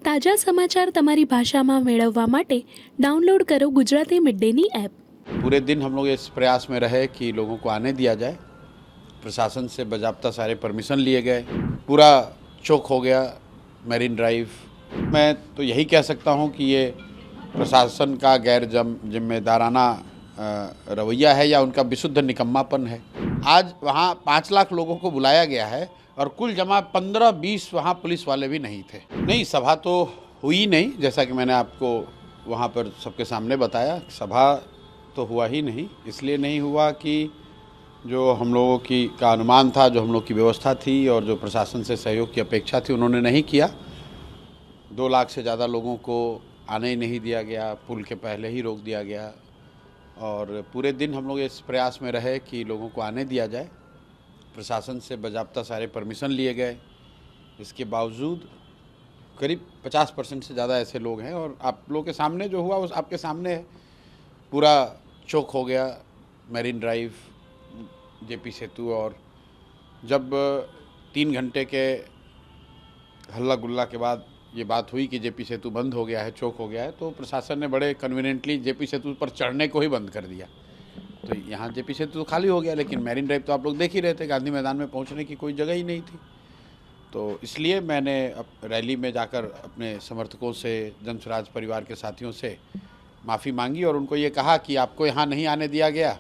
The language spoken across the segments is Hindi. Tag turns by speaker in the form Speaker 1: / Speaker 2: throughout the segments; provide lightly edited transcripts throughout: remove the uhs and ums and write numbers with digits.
Speaker 1: તાજા સમાચાર તમારી ભાષામાં મેળવવા માટે ડાઉનલોડ કરો ગુજરાતી મિડ ડેની એપ।
Speaker 2: पूरे दिन हम लोग इस प्रयास में रहे कि लोगों को आने दिया जाए। प्रशासन से बाज़ाब्ता सारे परमिशन लिए गए, पूरा चौक हो गया मैरीन ड्राइव। मैं तो यही कह सकता हूं कि ये प्रशासन का गैर जिम्मेदाराना रवैया है या उनका विशुद्ध निकम्मापन है। आज वहाँ 5 लाख लोगों को बुलाया गया है और कुल जमा 15-20 वहाँ पुलिस वाले भी नहीं थे। नहीं, सभा तो हुई नहीं, जैसा कि मैंने आपको वहाँ पर सबके सामने बताया। सभा तो हुआ ही नहीं, इसलिए नहीं हुआ कि जो हम लोगों का अनुमान था, जो हम लोग की व्यवस्था थी और जो प्रशासन से सहयोग की अपेक्षा थी, उन्होंने नहीं किया। 2 लाख से ज़्यादा लोगों को आने ही नहीं दिया गया, पुल के पहले ही रोक दिया गया। और पूरे दिन हम लोग इस प्रयास में रहे कि लोगों को आने दिया जाए। प्रशासन से बाज़ाब्ता सारे परमिशन लिए गए, इसके बावजूद करीब 50% से ज़्यादा ऐसे लोग हैं। और आप लोगों के सामने जो हुआ उस आपके सामने है, पूरा चौक हो गया मैरीन ड्राइव, जेपी सेतु। और जब 3 घंटे के हल्ला गुल्ला के बाद ये बात हुई कि जेपी सेतु बंद हो गया है, चौक हो गया है, तो प्रशासन ने बड़े कन्वीनियंटली जेपी सेतु पर चढ़ने को ही बंद कर दिया। तो यहाँ जेपी सेतु तो खाली हो गया, लेकिन मैरीन ड्राइव तो आप लोग देख ही रहे थे, गांधी मैदान में पहुँचने की कोई जगह ही नहीं थी। तो इसलिए मैंने रैली में जाकर अपने समर्थकों से, जनसुराज परिवार के साथियों से माफ़ी मांगी और उनको ये कहा कि आपको यहाँ नहीं आने दिया गया,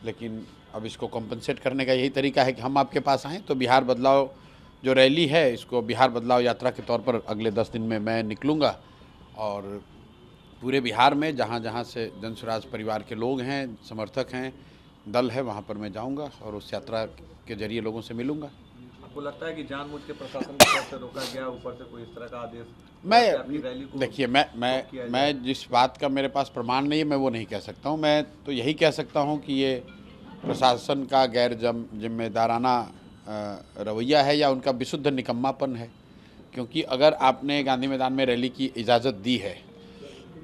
Speaker 2: लेकिन अब इसको कॉम्पनसेट करने का यही तरीका है कि हम आपके पास आएँ। तो बिहार बदलाव जो रैली है, इसको बिहार बदलाव यात्रा के तौर पर अगले 10 दिन में मैं निकलूँगा और पूरे बिहार में जहाँ जहाँ से जनसुराज परिवार के लोग हैं, समर्थक हैं, दल है, वहाँ पर मैं जाऊँगा और उस यात्रा के जरिए लोगों से मिलूँगा।
Speaker 3: आपको लगता है कि जानबूझ के प्रशासन की तरफ से रोका गया, ऊपर से कोई इस तरह का आदेश?
Speaker 2: देखिए, मैं जिस बात का मेरे पास प्रमाण नहीं है, मैं वो नहीं कह सकता हूँ। मैं तो यही कह सकता हूँ कि ये प्रशासन का गैर जिम्मेदाराना रवैया है या उनका विशुद्ध निकम्मापन है। क्योंकि अगर आपने गांधी मैदान में रैली की इजाज़त दी है,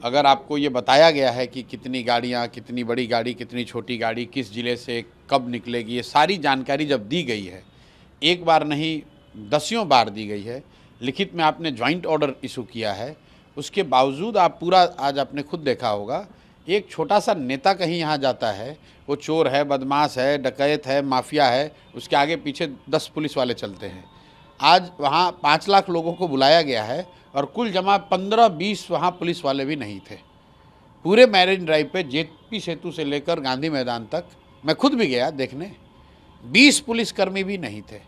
Speaker 2: अगर आपको ये बताया गया है कि कितनी गाड़ियाँ, कितनी बड़ी गाड़ी, कितनी छोटी गाड़ी, किस ज़िले से कब निकलेगी, ये सारी जानकारी जब दी गई है, एक बार नहीं दसियों बार दी गई है, लिखित में आपने ज्वाइंट ऑर्डर इशू किया है, उसके बावजूद आप पूरा, आज आपने खुद देखा होगा, एक छोटा सा नेता कहीं यहाँ जाता है, वो चोर है, बदमाश है, डकैत है, माफिया है, उसके आगे पीछे 10 पुलिस वाले चलते हैं। आज वहाँ 5 लाख लोगों को बुलाया गया है और कुल जमा 15-20 वहाँ पुलिस वाले भी नहीं थे। पूरे मैरीन ड्राइव पे जेपी सेतु से लेकर गांधी मैदान तक मैं खुद भी गया देखने, 20 पुलिसकर्मी भी नहीं थे।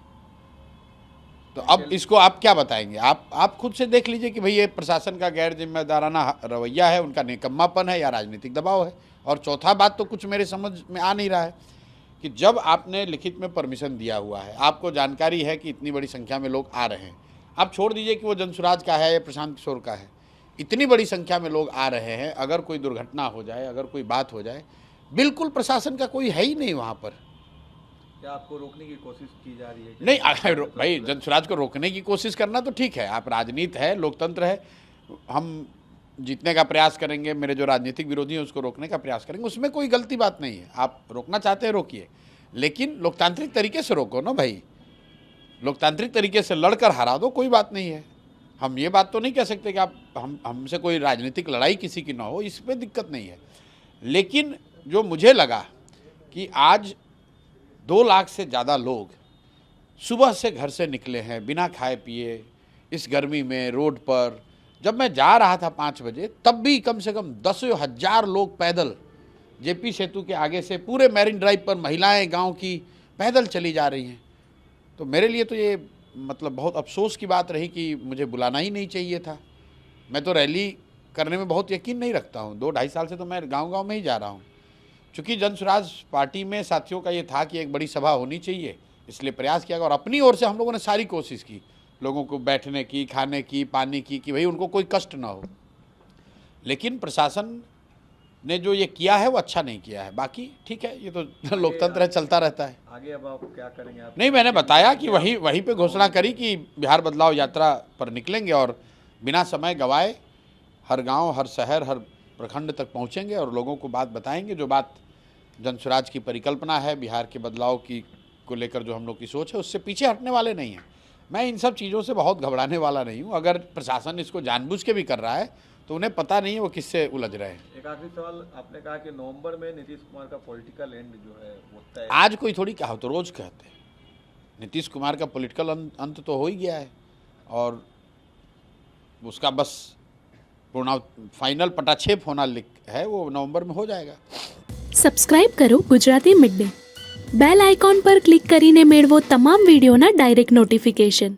Speaker 2: तो अब इसको आप क्या बताएंगे? आप खुद से देख लीजिए कि भाई ये प्रशासन का गैर जिम्मेदाराना रवैया है, उनका निकम्मापन है या राजनीतिक दबाव है। और चौथा बात तो कुछ मेरे समझ में आ नहीं रहा है कि जब आपने लिखित में परमिशन दिया हुआ है, आपको जानकारी है कि इतनी बड़ी संख्या में लोग आ रहे हैं, आप छोड़ दीजिए कि वो जनसुराज का है या प्रशांत किशोर का है, इतनी बड़ी संख्या में लोग आ रहे हैं, अगर कोई दुर्घटना हो जाए, अगर कोई बात हो जाए, बिल्कुल प्रशासन का कोई है ही नहीं वहाँ पर।
Speaker 3: क्या आपको रोकने की कोशिश की जा रही है?
Speaker 2: नहीं भाई, जनसुराज को रोकने की कोशिश करना तो ठीक है, आप राजनीति है, लोकतंत्र है, हम जीतने का प्रयास करेंगे, मेरे जो राजनीतिक विरोधी हैं उसको रोकने का प्रयास करेंगे, उसमें कोई गलती बात नहीं है। आप रोकना चाहते हैं रोकिए, लेकिन लोकतांत्रिक तरीके से रोको ना भाई, लोकतांत्रिक तरीके से लड़कर हरा दो, कोई बात नहीं है। हम ये बात तो नहीं कह सकते कि आप हमसे कोई राजनीतिक लड़ाई किसी की ना हो, इसमें दिक्कत नहीं है। लेकिन जो मुझे लगा कि आज 2 लाख से ज़्यादा लोग सुबह से घर से निकले हैं बिना खाए पिए, इस गर्मी में रोड पर। जब मैं जा रहा था 5 बजे, तब भी कम से कम 10,000 लोग पैदल जेपी सेतु के आगे से पूरे मैरीन ड्राइव पर, महिलाएं गांव की पैदल चली जा रही हैं। तो मेरे लिए तो ये मतलब बहुत अफसोस की बात रही कि मुझे बुलाना ही नहीं चाहिए था। मैं तो रैली करने में बहुत यकीन नहीं रखता हूँ, 2-2.5 साल से तो मैं गाँव में ही जा रहा हूँ। चूँकि जनसुराज पार्टी में साथियों का ये था कि एक बड़ी सभा होनी चाहिए, इसलिए प्रयास किया गया और अपनी ओर से हम लोगों ने सारी कोशिश की, लोगों को बैठने की, खाने की, पानी की, कि भाई उनको कोई कष्ट ना हो। लेकिन प्रशासन ने जो ये किया है वो अच्छा नहीं किया है। बाकी ठीक है, ये तो लोकतंत्र है, चलता रहता है।
Speaker 3: आगे अब आप क्या करेंगे? आप
Speaker 2: नहीं, मैंने बताया कि वहीं पे घोषणा करी कि बिहार बदलाव यात्रा पर निकलेंगे और बिना समय गवाए हर गांव, हर शहर, हर प्रखंड तक पहुंचेंगे और लोगों को बात बताएंगे, जो बात जनसुराज की परिकल्पना है, बिहार के बदलाव की को लेकर जो हम लोग की सोच है, उससे पीछे हटने वाले नहीं हैं। मैं इन सब चीज़ों से बहुत घबराने वाला नहीं हूँ। अगर प्रशासन इसको जानबूझ के भी कर रहा है तो उन्हें पता नहीं है वो किससे उलझ रहे हैं।
Speaker 3: एक आखिरी सवाल, आपने कहा कि नवंबर में नीतीश कुमार का पॉलिटिकल एंड जो है वो तय।
Speaker 2: आज कोई थोड़ी कहा, तो रोज़ कहते हैं। नीतीश कुमार का पॉलिटिकल अंत तो हो ही गया है और उसका बस पूर्ण फाइनल पटाक्षेप होना है, वो नवंबर में हो जाएगा।
Speaker 1: સબસ્ક્રાઇબ કરો Gujarati mid day bell icon પર ક્લિક કરીને મેળવો તમામ વિડીયોના ડાયરેક્ટ નોટિફિકેશન।